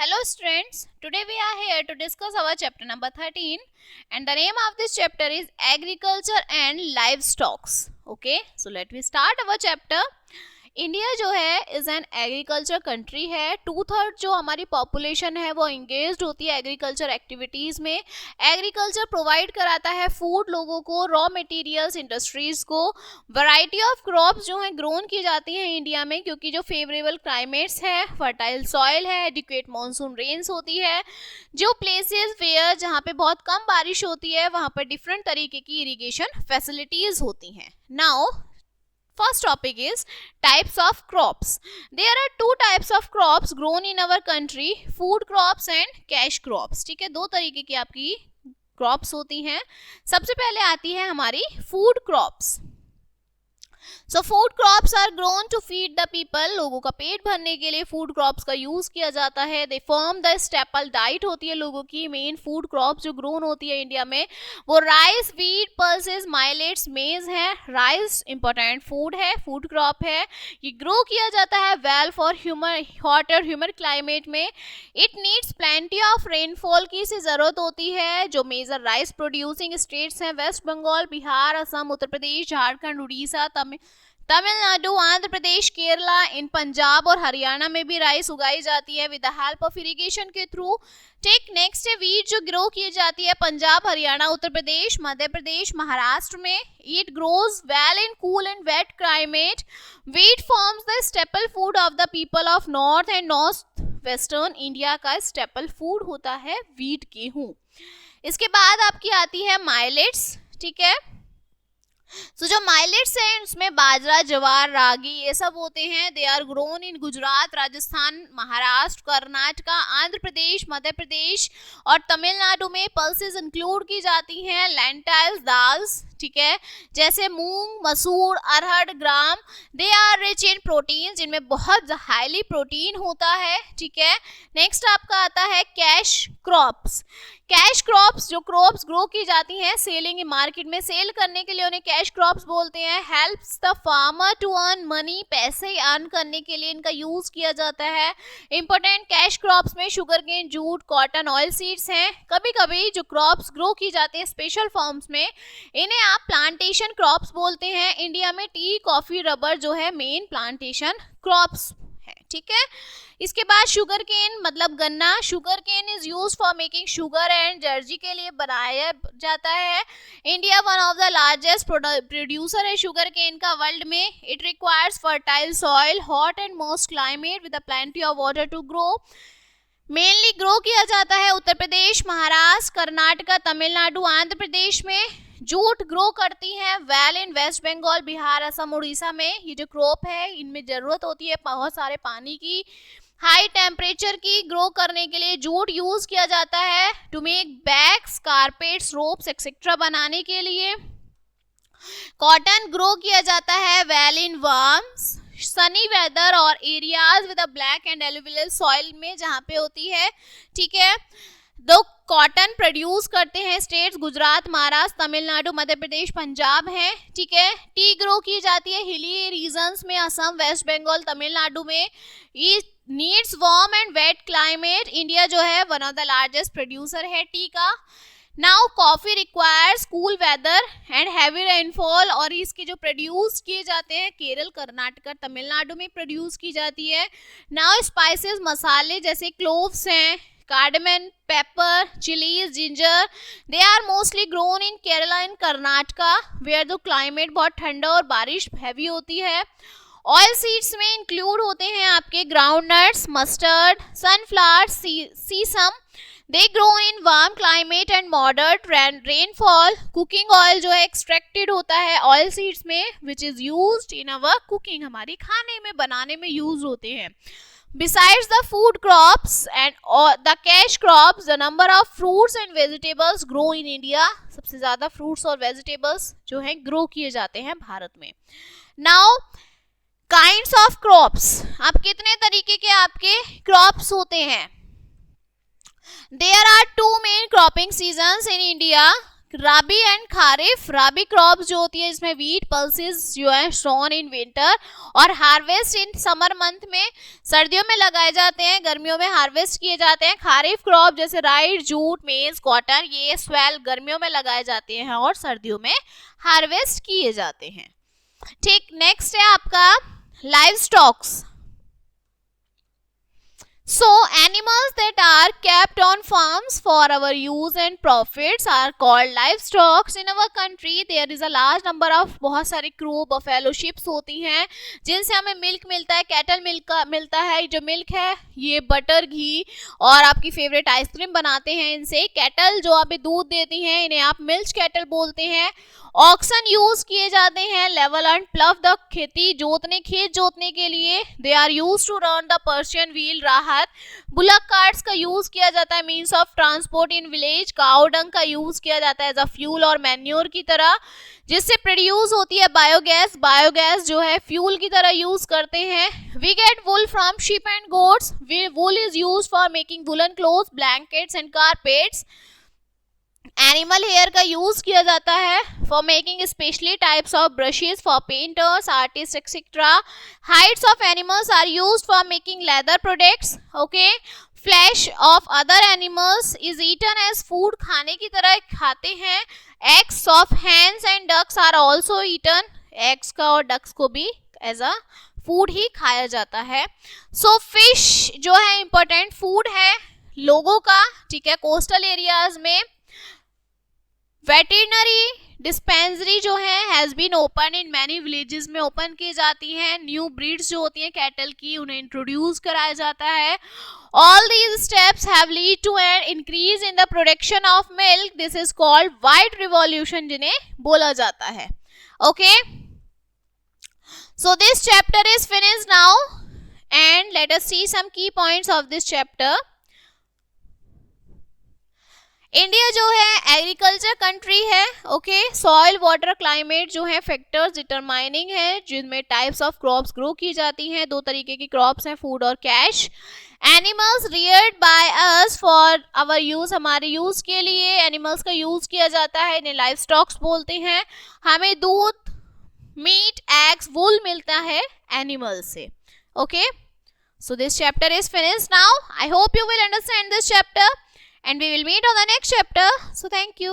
Hello students, today we are here to discuss our chapter number 13 and the name of this chapter is Agriculture and Livestock. Okay, so let me start our chapter. India जो है is an agriculture country है। 2/3 जो हमारी population है वो engaged होती है agriculture activities में। एग्रीकल्चर प्रोवाइड कराता है फूड लोगों को, रॉ मटेरियल्स इंडस्ट्रीज़ को। वैरायटी ऑफ क्रॉप्स जो हैं ग्रोन की जाती हैं इंडिया में, क्योंकि जो फेवरेबल क्लाइमेट्स है, फर्टाइल सॉइल है, एडिक्वेट मानसून रेन्स होती है। जो प्लेसेस वेयर जहाँ पे बहुत कम बारिश होती है वहाँ पर डिफरेंट तरीके की इरीगेशन फैसिलिटीज़ होती हैं। Now first topic is types of crops. There are two types of crops grown in our country, food crops and cash crops. ठीक है, दो तरीके की आपकी क्रॉप्स होती हैं। सबसे पहले आती है हमारी food crops. So food crops are grown to feed the people. लोगों का पेट भरने के लिए फूड क्रॉप्स का यूज किया जाता है। They form the staple diet होती है लोगों की। मेन फूड क्रॉप्स जो ग्रोन होती है इंडिया में वो rice, wheat, pulses, millets, maize है। राइस इंपॉर्टेंट फूड है, फूड क्रॉप है। ये ग्रो किया जाता है वेल फॉर हॉट और ह्यूमर क्लाइमेट में। It needs plenty of rainfall की इसे जरूरत होती है। जो मेजर राइस प्रोड्यूसिंग स्टेट्स हैं वेस्ट बंगाल, बिहार, असम, उत्तर प्रदेश, झारखंड, उड़ीसा, तमिलनाडु, आंध्र प्रदेश, केरला, इन पंजाब और हरियाणा में भी राइस उगाई जाती है with the help of irrigation के थ्रू। टेक नेक्स्ट है वीट जो ग्रो की जाती है पंजाब, हरियाणा, उत्तर प्रदेश, मध्य प्रदेश, महाराष्ट्र में। It grows well in cool and wet climate. Wheat forms the staple food of the people of north and north western India का staple food होता है वीट, गेहूं। इसके बाद आपकी आती है माइलेट्स। ठीक है, तो जो माइलेट्स हैं उसमें बाजरा, ज्वार, रागी ये सब होते हैं। They are grown in Gujarat, Rajasthan, Maharashtra, Karnataka, Andhra Pradesh, Madhya Pradesh और तमिलनाडु में। पल्सेस इंक्लूड की जाती हैं लेंटाइल्स, दाल्स, ठीक है, जैसे मूंग, मसूर, अरहर, gram. They are rich in protein, जिनमें बहुत हाईली प्रोटीन होता है। ठीक है, नेक्स्ट आपका आता है कैश क्रॉप्स। कैश क्रॉप्स जो क्रॉप्स ग्रो की जाती हैं सेलिंग इन मार्केट में, सेल करने के लिए उन्हें कैश क्रॉप्स बोलते हैं। Helps the farmer to earn money, पैसे अर्न करने के लिए इनका यूज किया जाता है। इंपॉर्टेंट कैश क्रॉप्स में sugar cane, jute, cotton, oil seeds हैं। कभी कभी जो क्रॉप्स ग्रो की जाती है स्पेशल फॉर्म्स में इन्हें आप प्लांटेशन क्रॉप्स बोलते हैं। इंडिया में टी, कॉफी, रबर जो है मेन प्लांटेशन क्रॉप्स है। ठीक है, इसके बाद शुगर केन मतलब गन्ना। Sugar cane is use for making sugar and jaggery के लिए बनाया जाता है। India one of the largest producer है शुगर केन का वर्ल्ड में। It requires fertile soil, hot and moist climate with plenty of water to grow. Mainly grow किया जाता है उत्तर प्रदेश, महाराष्ट्र, कर्नाटका, तमिलनाडु, आंध्र प्रदेश में। जूट ग्रो करती हैं well in west Bengal, Bihar, Assam, Orissa में। ये जो क्रॉप है इनमें जरूरत होती है बहुत सारे पानी की, हाई टेम्परेचर की। ग्रो करने के लिए जूट यूज किया जाता है to make bags, carpets, ropes etcetera बनाने के लिए। कॉटन ग्रो किया जाता है well in warms, sunny weather और areas with a black and alluvial soil में जहाँ पे होती है। ठीक है, दो कॉटन प्रोड्यूस करते हैं स्टेट्स गुजरात, महाराष्ट्र, तमिलनाडु, मध्य प्रदेश, पंजाब हैं। ठीक है, टी ग्रो की जाती है हिली रीजन्स में, असम, वेस्ट बंगाल, तमिलनाडु में। ये needs warm and wet climate. India जो है one of the largest producer है टी का। Now coffee requires cool weather and heavy rainfall, और इसके जो प्रोड्यूस किए जाते हैं केरल, कर्नाटका, तमिलनाडु में प्रोड्यूस की जाती है। नाउ स्पाइसेस मसाले जैसे क्लोव्स हैं, cardamom, pepper, chilies, ginger, they are mostly grown in Kerala and Karnataka where the climate बहुत ठंडा और बारिश हैवी होती है। ऑयल सीड्स में इंक्लूड होते हैं आपके ground nuts, mustard, sunflower, sesame. They grow in warm climate and moderate rainfall. Cooking oil जो है एक्सट्रैक्टेड होता है ऑयल सीड्स में which is used in our cooking, हमारी खाने में बनाने में यूज होते हैं। Besides the food crops and the cash crops, the number of fruits and vegetables grow in India. सबसे ज़्यादा fruits और vegetables जो हैं grow किए जाते हैं भारत में। Now kinds of crops, आप कितने तरीके के आपके crops होते हैं? There are two main cropping seasons in India. Rabi and kharif. Rabi crops जो होती है इसमें वीट पल्सेस जो है सोन इन विंटर और हार्वेस्ट इन समर मंथ में, सर्दियों में लगाए जाते हैं, गर्मियों में हार्वेस्ट किए जाते हैं। खारिफ क्रॉप जैसे राइट, जूट, मेज, कॉटन ये स्वेल गर्मियों में लगाए जाते हैं और सर्दियों में हार्वेस्ट किए जाते हैं। ठीक, नेक्स्ट है आपका live stocks. So animals that are kept on farms for our use and profits are called livestock. In our country there is a large number of बहुत सारी क्रू बफेलो शिप्स होती हैं जिनसे हमें मिल्क मिलता है, कैटल मिल्क मिलता है। जो मिल्क है ये बटर, घी और आपकी फेवरेट आइसक्रीम बनाते हैं इनसे। कैटल जो अभी दूध देती हैं इन्हें आप मिल्क कैटल बोलते हैं। ऑक्सन यूज किए जाते हैं लेवल एंड प्लव द खेती जोतने, खेत जोतने के लिए। They are use to run the Persian wheel राहत। बुलक कार्ट्स का यूज किया जाता है means of transport in village. Cow dung का यूज किया जाता है एज अ फ्यूल और मैन्योर की तरह, जिससे प्रोड्यूस होती है बायोगैस। बायोगैस जो है फ्यूल की तरह यूज करते हैं। We get wool from sheep and goats. Wool is use for making woollen clothes, blankets and carpets. Animal hair का यूज किया जाता है for making specially types of brushes for painters, artist etcetera. Hides of animals are use for making leather products. Okay, flesh of other animals is eaten as food, खाने की तरह खाते हैं। Eggs of hens and ducks are also eaten, eggs का और ducks को भी as a food ही खाया जाता है। सो फिश जो है इंपॉर्टेंट फूड है लोगों का, ठीक है। कोस्टल एरियाज में वेटरनरी डिस्पेंसरी जो है has been open in many villages में ओपन की जाती हैं। न्यू ब्रीड्स जो होती हैं कैटल की उन्हें इंट्रोड्यूस कराया जाता है। All these steps have lead to an increase in the production of milk. This is called white revolution जिन्हें बोला जाता है। Okay, so this chapter is finished now and let us see some key points of this chapter. India जो है agriculture country है। Okay, soil, water, climate जो है factors determining है, जिनमें टाइप्स ऑफ क्रॉप्स ग्रो की जाती हैं। दो तरीके की क्रॉप्स हैं, फूड और cash. Animals reared by us for our use, हमारे यूज के लिए एनिमल्स का यूज किया जाता है, इन्हें लाइव स्टॉक्स बोलते हैं। हमें दूध, मीट, एग्स, वूल मिलता है एनिमल से। Okay, so this chapter is finished now. I hope you will understand this chapter and we will meet on the next chapter. So thank you.